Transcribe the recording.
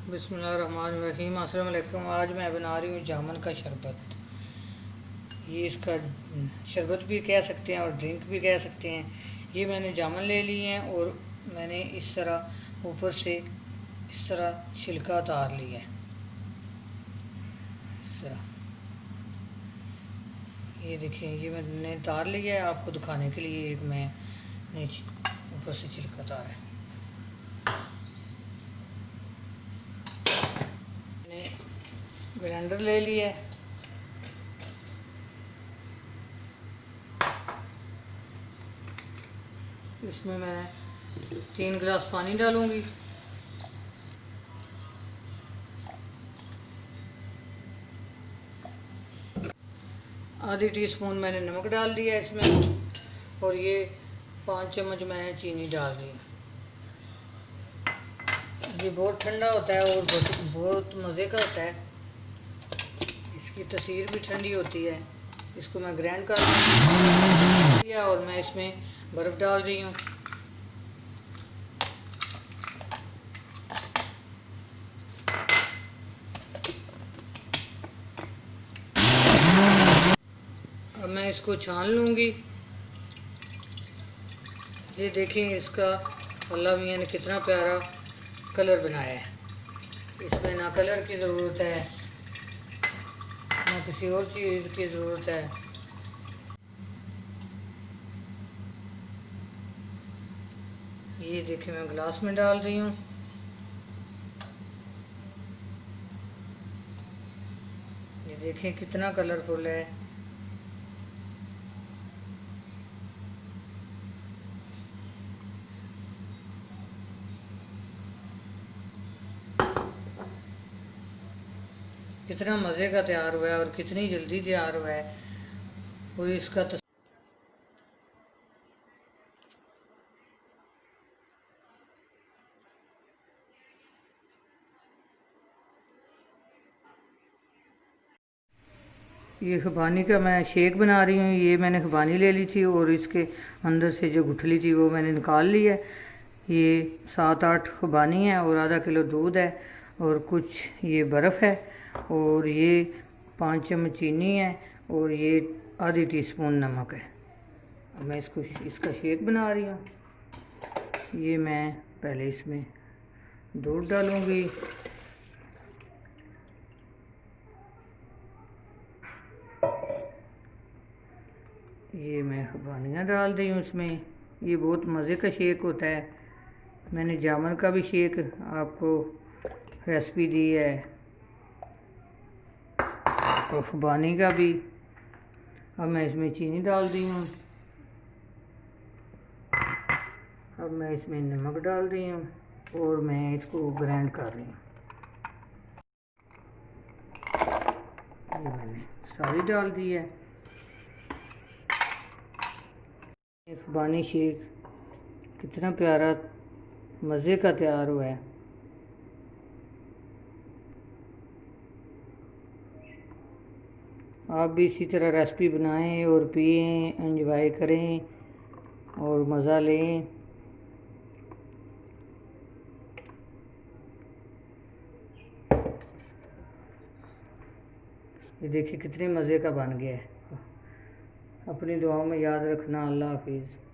बिस्मिल्लाहिर्रहमानिर्रहीम। अस्सलाम वालेकुम। आज मैं बना रही हूँ जामुन का शरबत। ये इसका शरबत भी कह सकते हैं और ड्रिंक भी कह सकते हैं। ये मैंने जामुन ले लिए हैं और मैंने इस तरह ऊपर से इस तरह छिलका उतार लिया है। इस तरह ये देखिए, ये मैंने उतार लिया है आपको दिखाने के लिए। एक मैंने ऊपर से छिलका उतारा है। मैंने ब्लेंडर ले लिया है। इसमें मैं 3 गिलास पानी डालूंगी। आधी टीस्पून मैंने नमक डाल दिया है इसमें, और ये 5 चम्मच मैंने चीनी डाल दी। ये बहुत ठंडा होता है और बहुत मज़े का होता है। इसकी तसीर भी ठंडी होती है। इसको मैं ग्राइंड कर दिया और मैं इसमें बर्फ़ डाल रही हूँ। अब मैं इसको छान लूँगी। ये देखें, इसका अल्लाह मियाँ ने कितना प्यारा कलर बनाया है। इसमें ना कलर की ज़रूरत है ना किसी और चीज़ की ज़रूरत है। ये देखिए, मैं गिलास में डाल रही हूँ। ये देखें कितना कलरफुल है। कितना मज़े का तैयार हुआ है और कितनी जल्दी तैयार हुआ है। और इसका ये खुबानी का मैं शेक बना रही हूँ। ये मैंने खुबानी ले ली थी और इसके अंदर से जो गुठली थी वो मैंने निकाल ली है। ये 7-8 खुबानी है और आधा किलो दूध है और कुछ ये बर्फ़ है और ये 5 चम्मच चीनी है और ये आधी टीस्पून नमक है। अब मैं इसका शेक बना रही हूँ। ये मैं पहले इसमें दूध डालूँगी। ये मैं खुबानियाँ डाल रही हूँ इसमें। ये बहुत मज़े का शेक होता है। मैंने जामुन का भी शेक आपको रेसिपी दी है और खुबानी का भी। अब मैं इसमें चीनी डाल दी हूँ। अब मैं इसमें नमक डाल रही हूँ और मैं इसको ग्राइंड कर रही हूँ। ये मैंने सारी डाल दी है। खुबानी शेक कितना प्यारा मज़े का तैयार हुआ है। आप भी इसी तरह रेसिपी बनाएं और पिएं, एंजॉय करें और मज़ा लें। ये देखिए कितने मज़े का बन गया है। अपनी दुआओं में याद रखना। अल्लाह हाफिज़।